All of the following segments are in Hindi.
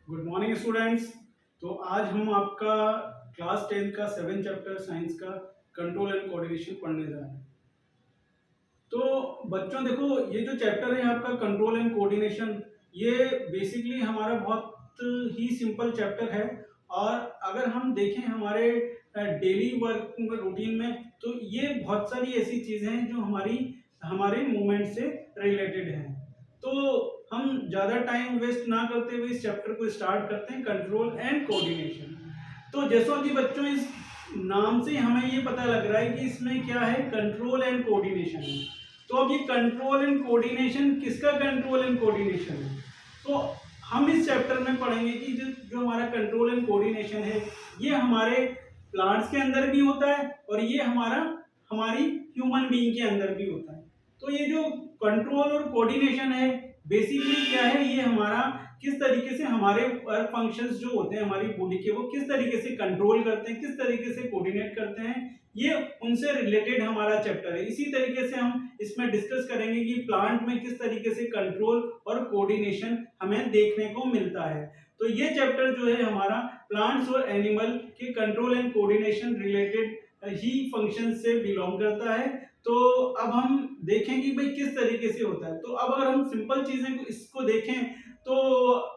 Good morning students. तो आज हम आपका क्लास 10 का 7 चैप्टर साइंस का कंट्रोल एंड कोऑर्डिनेशन पढ़ने जा रहे हैं। तो बच्चों देखो, ये जो चैप्टर है आपका कंट्रोल एंड कोऑर्डिनेशन, ये बेसिकली हमारा बहुत ही सिंपल चैप्टर है। और अगर हम देखें हमारे डेली वर्क रूटीन में, तो ये बहुत सारी ऐसी चीजें हैं जो हमारे मूवमेंट से रिलेटेड हैं। तो हम ज़्यादा टाइम वेस्ट ना करते हुए इस चैप्टर को स्टार्ट करते हैं, कंट्रोल एंड कोऑर्डिनेशन। तो जैसा कि बच्चों इस नाम से हमें ये पता लग रहा है कि इसमें क्या है, कंट्रोल एंड कोऑर्डिनेशन है। तो अब ये कंट्रोल एंड कोऑर्डिनेशन किसका कंट्रोल एंड कोऑर्डिनेशन है? तो हम इस चैप्टर में पढ़ेंगे कि जो जो हमारा कंट्रोल एंड कोऑर्डिनेशन है, ये हमारे प्लांट्स के अंदर भी होता है और ये हमारी ह्यूमन बीइंग के अंदर भी होता है। तो ये जो कंट्रोल और कोऑर्डिनेशन है, बेसिकली क्या है, ये हमारा किस तरीके से हमारे वर्क फंक्शंस जो होते हैं हमारी बॉडी के, वो किस तरीके से कंट्रोल करते हैं, किस तरीके से कोऑर्डिनेट करते हैं, ये उनसे रिलेटेड हमारा चैप्टर है। इसी तरीके से हम इसमें डिस्कस करेंगे कि प्लांट में किस तरीके से कंट्रोल और कोऑर्डिनेशन हमें देखने को मिलता है। तो ये चैप्टर जो है हमारा प्लांट्स और एनिमल के control and coordination related he function से बिलोंग करता है। तो अब हम देखेंगे भाई किस तरीके से होता है। तो अब अगर हम सिंपल चीजें इसको देखें, तो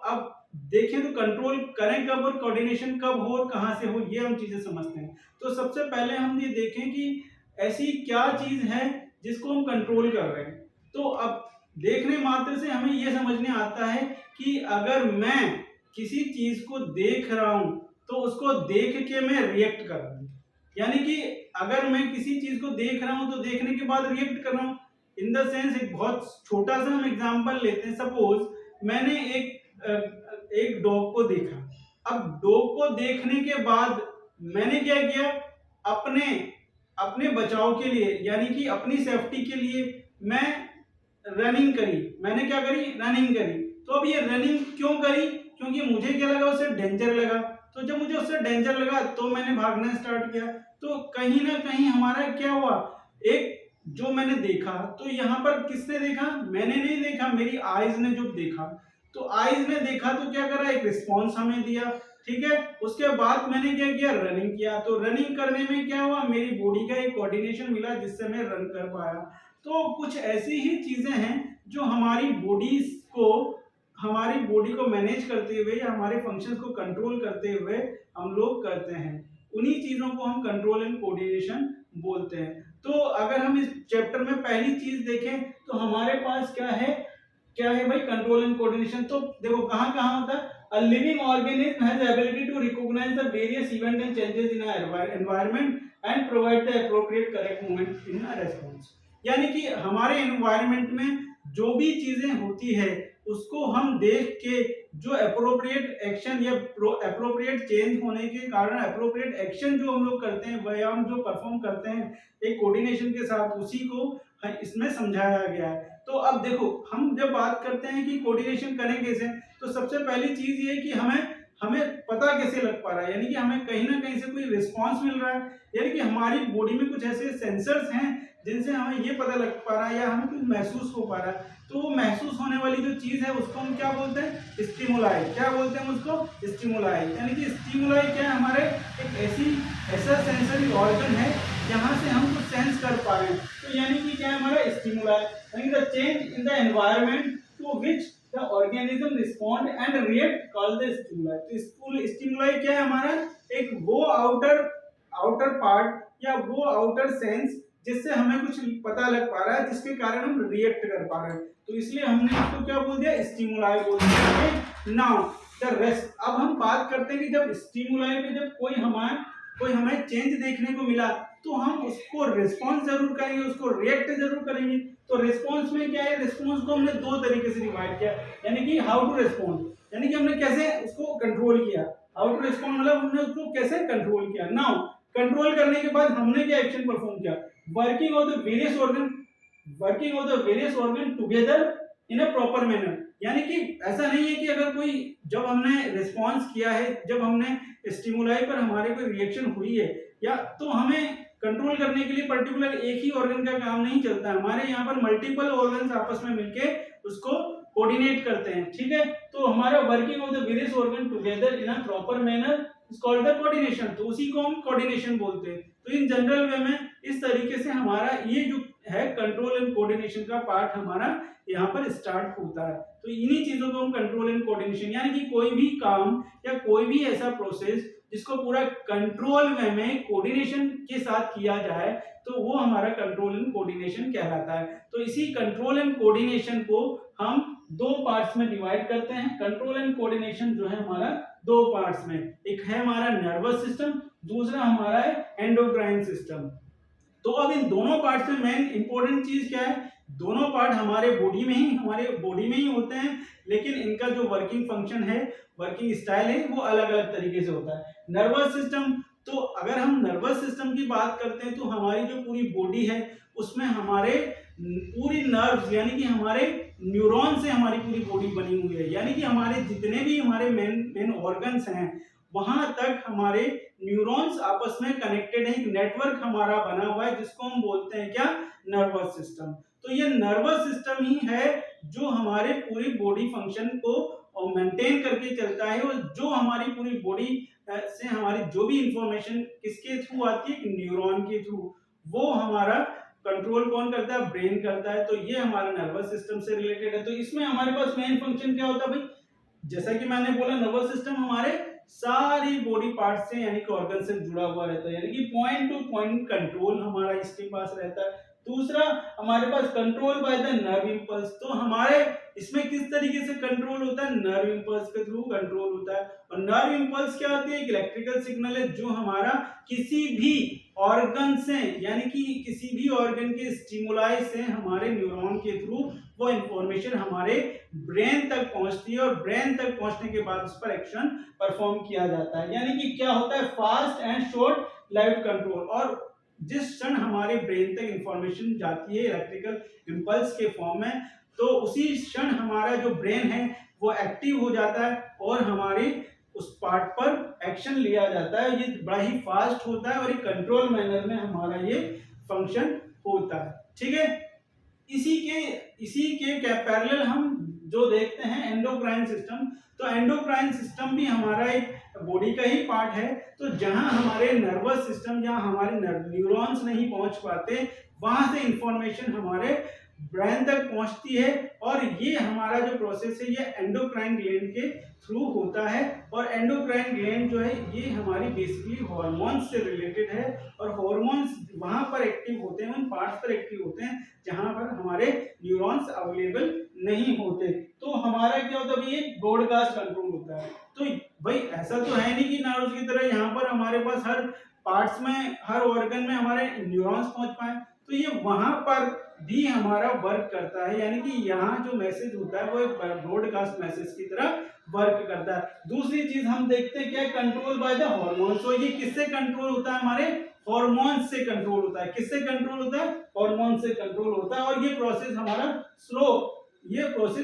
अब देखें तो कंट्रोल करें कब और कोऑर्डिनेशन कब हो और कहां से हो, ये हम चीजें समझते हैं। तो सबसे पहले हम ये देखें कि ऐसी क्या चीज है जिसको हम कंट्रोल कर रहे हैं। तो अब देखने मात्र से हमें यह समझने आता है कि अगर मैं किसी चीज को देख रहा हूं तो उसको देख के मैं रिएक्ट कर रहा हूं। यानी कि अगर मैं किसी चीज को देख रहा हूं तो देखने के बाद रिएक्ट कर रहा हूं। इन द सेंस, एक बहुत छोटा सा हम एग्जांपल लेते हैं। सपोज मैंने एक डॉग को देखा। अब डॉग को देखने के बाद मैंने क्या किया, अपने अपने बचाव के लिए, यानी कि अपनी सेफ्टी के लिए मैं रनिंग करी। मैंने क्या करी, रनिंग करी। तो अब ये रनिंग क्यों करी? क्योंकि मुझे क्या लगा, उससे डेंजर लगा। तो जब मुझे उससे डेंजर लगा तो मैंने भागना स्टार्ट किया। तो कहीं ना कहीं हमारा क्या हुआ, एक जो मैंने देखा, तो यहाँ पर किसने देखा, मैंने नहीं देखा, मेरी आईज ने जो देखा। तो आईज ने देखा तो क्या करा, एक रिस्पॉन्स हमें दिया। ठीक है, उसके बाद मैंने क्या किया, रनिंग किया। तो रनिंग करने में क्या हुआ, मेरी बॉडी का एक कोऑर्डिनेशन मिला जिससे मैं रन कर पाया। तो कुछ ऐसी ही चीजें हैं जो हमारी बॉडी को मैनेज करते हुए या हमारे फंक्शंस को कंट्रोल करते हुए हम लोग करते हैं। उन्हीं चीजों को हम कंट्रोल एंड कोऑर्डिनेशन बोलते हैं। तो अगर हम इस चैप्टर में पहली चीज देखें तो हमारे पास क्या है भाई, कंट्रोल एंड कोऑर्डिनेशन। तो देखो कहां कहां होता है, a living organism has the ability to recognize the various events and changes in our environment and provide the appropriate correct movement in a response। यानी कि हमारे एनवायरनमेंट में जो भी चीजें होती है उसको हम देख के जो अप्रोप्रिएट एक्शन या अप्रोप्रिएट चेंज होने के कारण अप्रोप्रिएट एक्शन जो हम लोग करते हैं, व्यायाम जो परफॉर्म करते हैं एक कोऑर्डिनेशन के साथ, उसी को इसमें समझाया गया है। तो अब देखो, हम जब बात करते हैं कि कोऑर्डिनेशन करें कैसे, तो सबसे पहली चीज ये है कि हमें पता कैसे लग पा रहा है, यानी कि हमें कहीं ना कहीं से कोई रिस्पांस मिल रहा है। यानी कि हमारी बॉडी में कुछ ऐसे सेंसर्स हैं जिनसे हमें ये पता लग पा रहा है या हमें कुछ महसूस हो पा रहा है। तो वो महसूस होने वाली जो चीज है उसको हम क्या बोलते हैं, स्टिमुलाई। क्या बोलते हैं उसको, स्टिमुलाई। यानी कि स्टिमुलाई क्या है, हमारे एक ऐसा सेंसरी ऑर्गन है जहां से हम कुछ सेंस कर पा रहे हैं। तो यानी कि क्या है हमारा स्टिमुलाई, यानी the change in the environment to which the organism respond and react called the stimuli. तो स्टिमुलाई क्या है हमारा, एक वो आउटर पार्ट या वो आउटर सेंस जिससे हमें कुछ पता लग पा रहा है, जिसके कारण हम रिएक्ट कर पा रहे हैं। तो इसलिए हमने इसको क्या बोल दिया, स्टिमुलाई बोल दिया। नाउ द रेस्ट, अब हम बात करते हैं कि जब स्टिमुलाई में जब कोई हमें चेंज देखने को मिला तो हम उसको रिस्पॉन्स जरूर करेंगे, उसको रिएक्ट जरूर करेंगे। तो रिस्पॉन्स में क्या है, रिस्पॉन्स को हमने दो तरीके से डिवाइड किया। यानी कि हाउ टू रिस्पॉन्ड, यानी कि हमने कैसे उसको कंट्रोल किया। हाउ टू रिस्पॉन्ड मतलब हमने उसको कैसे कंट्रोल किया। नाउ कंट्रोल करने के बाद हमने क्या एक्शन परफॉर्म किया, working of the various organ together in a proper manner. यानी कि ऐसा नहीं है कि अगर कोई, जब हमने रिस्पॉन्स किया है, जब हमने स्टिमुलाई पर हमारे कोई रिएक्शन हुई है, या तो हमें कंट्रोल करने के लिए पर्टिकुलर एक ही ऑर्गन का काम नहीं चलता है, हमारे यहाँ पर मल्टीपल ऑर्गन्स आपस में मिलके उसको कोऑर्डिनेट करते हैं, ठीक है। तो हमारा working of the various organ together in a proper manner is called the coordination, तो उसी को हम कोऑर्डिनेशन बोलते हैं। तो इन जनरल वे में इस तरीके से हमारा ये जो है कंट्रोल एंड कोऑर्डिनेशन का पार्ट हमारा यहाँ पर स्टार्ट होता है। तो इन्हीं चीजों को हम कंट्रोल एंड कोऑर्डिनेशन, यानी कि कोई भी काम या कोई भी ऐसा प्रोसेस जिसको पूरा कंट्रोल वे में कोऑर्डिनेशन के साथ किया जाए, तो वो हमारा कंट्रोल एंड कोऑर्डिनेशन कहलाता है। तो इसी कंट्रोल एंड कोऑर्डिनेशन को हम दो पार्ट्स में डिवाइड करते हैं। कंट्रोल एंड कोऑर्डिनेशन जो है हमारा दो पार्ट्स में, एक है हमारा नर्वस सिस्टम, दूसरा हमारा है एंडोक्राइन सिस्टम। तो अब इन दोनों पार्ट्स में मेन इंपॉर्टेंट चीज क्या है, दोनों पार्ट हमारे बॉडी में ही होते हैं, लेकिन इनका जो वर्किंग फंक्शन है, वर्किंग स्टाइल है, वो अलग अलग तरीके से होता है। नर्वस सिस्टम, तो अगर हम नर्वस सिस्टम की बात करते हैं तो हमारी जो पूरी बॉडी है उसमें हमारे पूरी नर्व्स यानी कि हमारे न्यूरॉन से हमारी पूरी बॉडी बनी हुई है, यानी कि हमारे जितने भी हमारे मेन ऑर्गन्स हैं वहां तक हमारे न्यूरॉन्स आपस में कनेक्टेड है, एक नेटवर्क हमारा बना हुआ है जिसको हम बोलते हैं क्या, नर्वस सिस्टम। तो ये नर्वस सिस्टम ही है जो हमारे पूरी बॉडी फंक्शन को मेंटेन करके चलता है, और जो हमारी पूरी बॉडी से हमारी जो भी इंफॉर्मेशन किसके थ्रू आती है, न्यूरॉन के थ्रू, वो हमारा कंट्रोल कौन करता है, ब्रेन करता है। तो ये हमारा नर्वस सिस्टम से रिलेटेड है। तो इसमें हमारे पास मेन फंक्शन क्या होता है भाई, जैसा कि मैंने बोला नर्वस सिस्टम हमारे सारी बॉडी पार्ट से यानी कि ऑर्गन से जुड़ा हुआ रहता है, यानी कि पॉइंट टू पॉइंट कंट्रोल हमारा इसके पास रहता है। दूसरा हमारे पास control by the nerve impulse, तो हमारे इसमें किस तरीके से कंट्रोल होता है, नर्व इंपल्स के थ्रू कंट्रोल होता है। और नर्व इंपल्स क्या होती है, एक इलेक्ट्रिकल सिग्नल है जो हमारा किसी भी ऑर्गन से यानी कि किसी भी ऑर्गन के स्टिमुलाई से हमारे न्यूरॉन के थ्रू वो इंफॉर्मेशन हमारे ब्रेन तक पहुंचती है, और ब्रेन तक पहुंचने के बाद उस पर एक्शन परफॉर्म किया जाता है। यानी कि क्या होता है, fast and short live control. और जिस क्षण हमारे ब्रेन तक इंफॉर्मेशन जाती है इलेक्ट्रिकल इंपल्स के फॉर्म में, तो उसी क्षण हमारा जो ब्रेन है वो एक्टिव हो जाता है और हमारी उस पार्ट पर एक्शन लिया जाता है। ये बड़ा ही फास्ट होता है और एक कंट्रोल मैनर में हमारा ये फंक्शन होता है, ठीक है। इसी के पैरेलल हम जो देखते हैं एंडोक्राइन सिस्टम, तो एंडोक्राइन सिस्टम भी हमारा एक बॉडी का ही पार्ट है। तो जहां हमारे नर्वस सिस्टम, जहां हमारे न्यूरॉन्स नहीं पहुंच पाते, वहां से इंफॉर्मेशन हमारे ब्रेन तक पहुंचती है, और ये हमारा जो प्रोसेस है ये एंडोक्राइन ग्लैंड के थ्रू होता है। और एंडोक्राइन ग्लैंड जो है ये हमारी बेसिकली हार्मोन्स से रिलेटेड है, और हार्मोन्स वहां पर एक्टिव होते हैं, उन पार्ट्स पर एक्टिव होते हैं जहां पर हमारे न्यूरॉन्स अवेलेबल नहीं होते। तो हमारा क्या होता है, ये ब्रॉडकास्ट कंट्रोल होता है। तो भाई ऐसा तो है नहीं कि नर्व्स की तरह यहाँ पर हमारे पास हर पार्ट्स में, हर ऑर्गन में हमारे न्यूरॉन्स पहुंच पाए, तो ये वहां पर भी हमारा वर्क करता है, यानी कि यहाँ जो मैसेज होता है वो एक ब्रॉडकास्ट मैसेज की तरह वर्क करता है। दूसरी चीज हम देखते हैं क्या, कंट्रोल बाय द हार्मोन्स। तो ये किससे कंट्रोल होता है, हमारे हार्मोन्स से कंट्रोल होता है। किससे कंट्रोल होता है, हार्मोन से कंट्रोल होता है। और ये प्रोसेस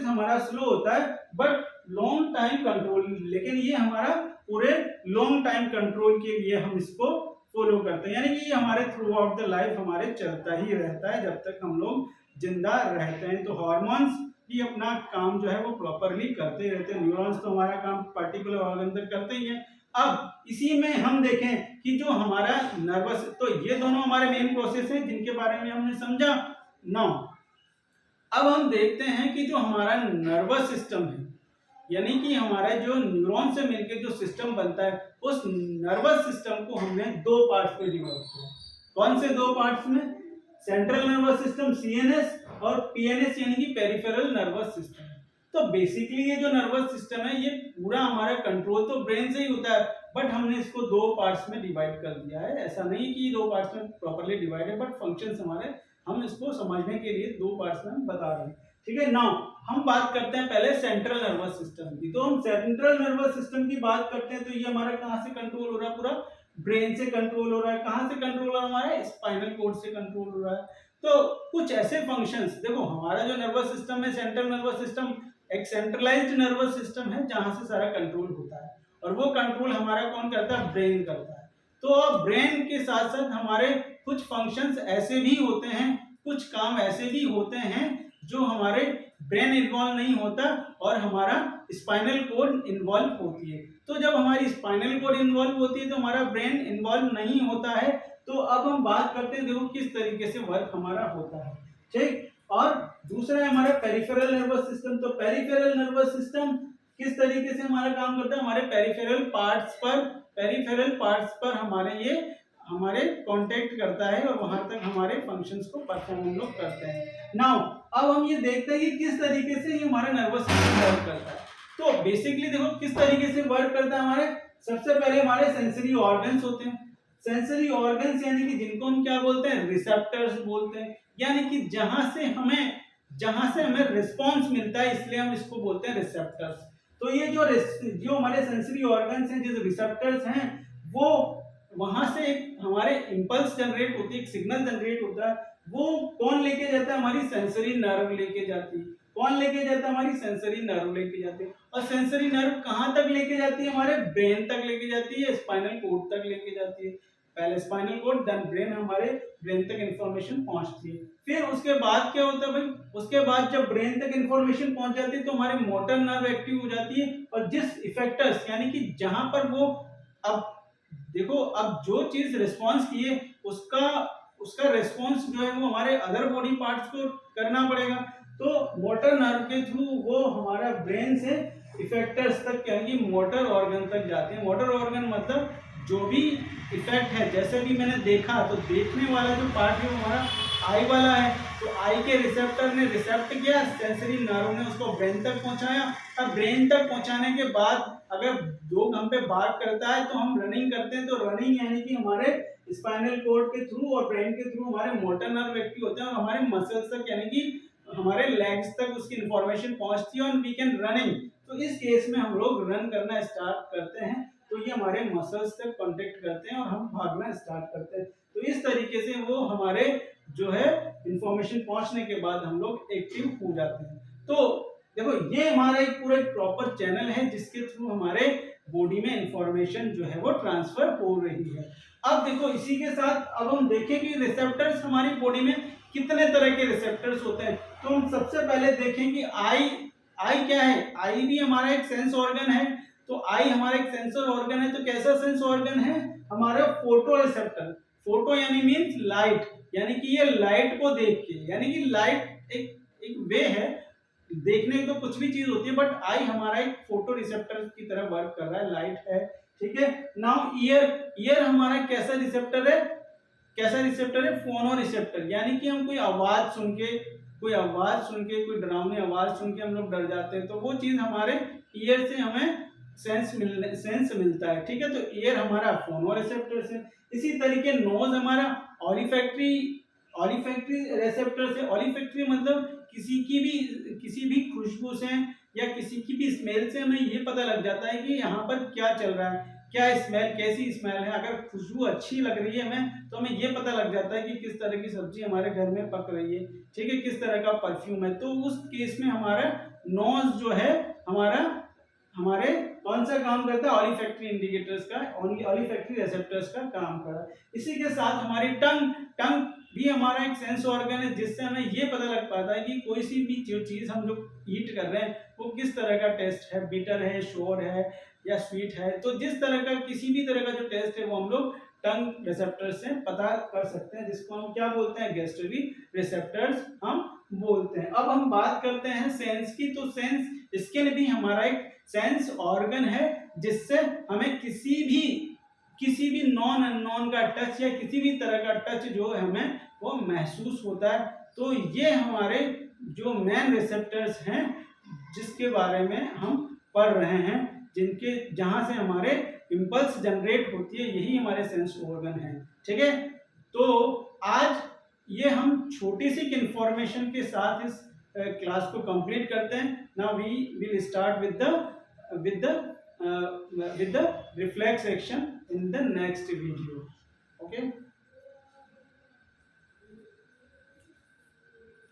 हमारा स्लो होता है, बट लॉन्ग टाइम कंट्रोल, लेकिन ये हमारा पूरे लॉन्ग टाइम कंट्रोल के लिए हम इसको फॉलो करते हैं, यानी कि ये हमारे थ्रू आउट द लाइफ हमारे चलता ही रहता है जब तक हम लोग जिंदा रहते हैं। तो हार्मोन्स भी अपना काम जो है वो प्रॉपरली करते रहते हैं, न्यूरॉन्स तो हमारा काम पर्टिकुलर ऑर्गन तक करते ही हैं। अब इसी में हम देखें कि जो हमारा नर्वस, तो ये दोनों हमारे मेन प्रोसेस हैं जिनके बारे में हमने समझा। नाउ अब हम देखते हैं कि जो हमारा नर्वस सिस्टम है, यानी कि हमारा जो न्यूरॉन से मिलकर जो सिस्टम बनता है, उस नर्वस सिस्टम को हमने दो पार्ट्स में डिवाइड किया। कौन से दो पार्ट्स में, सेंट्रल नर्वस सिस्टम सीएनएस और पीएनएस यानी कि पेरिफेरल नर्वस सिस्टम। तो बेसिकली ये जो नर्वस सिस्टम है ये पूरा हमारा कंट्रोल तो ब्रेन से ही होता है, बट हमने इसको दो पार्ट्स में डिवाइड कर दिया है। ऐसा नहीं कि दो पार्ट्स में प्रॉपर्ली डिवाइड है, बट फंक्शंस हमारे, हम इसको समझने के लिए दो पार्ट्स में हम बता रहे हैं, ठीक है। नाउ हम बात करते हैं पहले सेंट्रल नर्वस सिस्टम की। तो हम सेंट्रल नर्वस सिस्टम की बात करते हैं तो ये हमारा कहाँ से कंट्रोल हो रहा है, पूरा ब्रेन से कंट्रोल हो रहा है। कहाँ से कंट्रोल हो रहा है, हमारा स्पाइनल कोड से कंट्रोल हो रहा है। तो कुछ ऐसे फंक्शंस, देखो हमारा जो नर्वस सिस्टम है, सेंट्रल नर्वस सिस्टम एक सेंट्रलाइज्ड नर्वस सिस्टम है जहां से सारा कंट्रोल होता है, और वो कंट्रोल हमारा कौन करता है, ब्रेन करता है। तो ब्रेन के साथ साथ हमारे कुछ फंक्शंस ऐसे भी होते हैं, कुछ काम ऐसे भी होते हैं जो हमारे ब्रेन इन्वॉल्व नहीं होता और हमारा स्पाइनल कोड इन्वॉल्व होती है। तो जब हमारी स्पाइनल कोड इन्वॉल्व होती है तो हमारा ब्रेन इन्वॉल्व नहीं होता है। तो अब हम बात करते हैं, देखो किस तरीके से वर्क हमारा होता है, ठीक। और दूसरा है हमारा पेरिफेरल नर्वस सिस्टम। तो पेरिफेरल नर्वस सिस्टम किस तरीके से हमारा काम करता है, हमारे पेरिफेरल पार्ट्स पर हमारे कांटेक्ट करता है और वहां तक हमारे फंक्शंस को परफॉर्म हम लोग करते हैं। नाउ अब हम ये देखते हैं कि किस तरीके से ये हमारा नर्वस सिस्टम वर्क करता है। तो बेसिकली देखो किस तरीके से वर्क करता है। हमारे सबसे पहले हमारे सेंसरी ऑर्गन्स होते हैं। सेंसरी ऑर्गन्स यानी कि जिनको हम क्या बोलते हैं, रिसेप्टर्स बोलते हैं, यानी कि जहां से हमें रिस्पांस मिलता है, इसलिए हम इसको बोलते हैं रिसेप्टर्स। तो ये जो हमारे सेंसरी ऑर्गन्स हैं, जो रिसेप्टर्स हैं, वो वहां से हमारे इंपल्स जनरेट होती है, एक सिग्नल जनरेट होता है। वो कौन लेके जाता है, हमारी सेंसरी नर्व लेके जाती है। कौन लेके जाता है, हमारी सेंसरी नर्व लेके जाती है। और सेंसरी नर्व कहां तक लेके जाती है, हमारे ब्रेन तक लेके जाती है, स्पाइनल कोड तक लेके जाती है। पहले स्पाइनल कोड देन ब्रेन, हमारे ब्रेन तक इंफॉर्मेशन पहुंचती है। फिर उसके बाद क्या होता है भाई, उसके बाद जब ब्रेन तक इंफॉर्मेशन पहुंच जाती है तो हमारे मोटर नर्व एक्टिव हो जाती है। और जिस इफेक्टर्स यानी कि जहां पर वो, अब देखो अब जो चीज रिस्पांस किए उसका रिस्पांस जो है वो हमारे अदर बॉडी पार्ट्स को करना पड़ेगा। तो मोटर नर्व के थ्रू वो हमारा ब्रेन से इफेक्टर्स तक यानी कि मोटर ऑर्गन तक जाते हैं। मोटर ऑर्गन मतलब जो भी इफेक्ट है, जैसे भी मैंने देखा, तो देखने वाला जो पार्ट है वो हमारा आई वाला है। तो आई के रिसेप्टर ने रिसेप्ट किया, सेंसरी नर्व ने उसको ब्रेन तक पहुंचाया। अब ब्रेन तक पहुंचाने के बाद अगर डॉग हम पे बार्क करता है तो हम रनिंग करते हैं। तो रनिंग यानी कि हमारे स्पाइनल कोड के थ्रू और ब्रेन के थ्रू हमारे मोटर नर्व एक्टिव होते हैं और हमारे मसल्स तक यानी कि हमारे लेग्स तक उसकी इंफॉर्मेशन पहुंचती है और वी कैन रनिंग। तो इस केस में हम लोग रन करना स्टार्ट करते हैं, तो ये हमारे मसल्स तक कांटेक्ट करते हैं और हम भागना स्टार्ट करते हैं। तो इस तरीके से वो हमारे जो है इंफॉर्मेशन पहुंचने के बाद हम लोग एक्टिव हो जाते हैं। तो देखो ये हमारा एक पूरा प्रॉपर चैनल है जिसके थ्रू हमारे बॉडी में इंफॉर्मेशन जो है वो ट्रांसफर हो रही है। अब देखो इसी के साथ अब हम देखें कि रिसेप्टर्स हमारी बॉडी में कितने तरह के रिसेप्टर्स होते हैं। तो हम सबसे पहले देखें कि आई क्या है। आई भी हमारा एक सेंस ऑर्गन है। तो आई हमारा एक सेंसर ऑर्गन है। तो कैसा सेंस ऑर्गन है, हमारा फोटो रिसेप्टर। फोटो यानी मीन्स लाइट, यानी कि ये लाइट को देख के, यानी कि लाइट एक वे है देखने की, तो कुछ भी चीज होती है, बट आई हमारा एक फोटो रिसेप्टर की तरह वर्क कर रहा है, लाइट है, ठीक है। नाउ ईयर हमारा कैसा रिसेप्टर है, फोनो रिसेप्टर, यानी कि हम कोई आवाज सुन के कोई डरावनी आवाज सुन के हम लोग डर जाते हैं, तो वो चीज हमारे ईयर से हमें सेंस मिलता है, ठीक है। तो ईयर हमारा फोनो रिसेप्टर से। इसी तरीके नोज हमारा ऑलिफैक्टरी रिसेप्टर से। ऑलिफैक्टरी मतलब किसी भी खुशबू से या किसी की भी स्मेल से हमें ये पता लग जाता है कि यहाँ पर क्या चल रहा है, क्या स्मेल, कैसी स्मेल है। अगर खुशबू अच्छी लग रही है हमें, तो हमें ये पता लग जाता है कि किस तरह की सब्जी हमारे घर में पक रही है, ठीक है, किस तरह का परफ्यूम है। तो उस केस में हमारा नोज जो है हमारे कौन सा काम करता है, ऑलिफैक्टरी इंडिकेटर्स का, ऑलिफैक्टरी रिसेप्टर्स का काम कर रहा है। इसी के साथ हमारी टंग भी हमारा एक सेंस ऑर्गन है, जिससे हमें ये पता लग पाता है कि कोई सी भी जो चीज हम जो ईट कर रहे हैं वो किस तरह का टेस्ट है, बीटर है, शोर है या स्वीट है। तो जिस तरह का किसी भी तरह का जो टेस्ट है वो हम लोग टंग रिसेप्टर से पता कर सकते हैं, जिसको हम क्या बोलते हैं, गैस्ट्ररी रिसेप्टर्स हम बोलते हैं। अब हम बात करते हैं सेंस की। तो सेंस स्किन भी हमारा एक सेंस ऑर्गन है, जिससे हमें किसी भी नॉन अननोन का टच या किसी भी तरह का टच जो है हमें वो महसूस होता है। तो ये हमारे जो मेन रिसेप्टर्स हैं जिसके बारे में हम पढ़ रहे हैं, जहां से हमारे इंपल्स जनरेट होती है, यही हमारे सेंस ऑर्गन है, ठीक है। तो आज ये हम छोटी सी इंफॉर्मेशन के साथ इस क्लास को कंप्लीट करते हैं। Now we will start with the reflex action in the next video. Okay.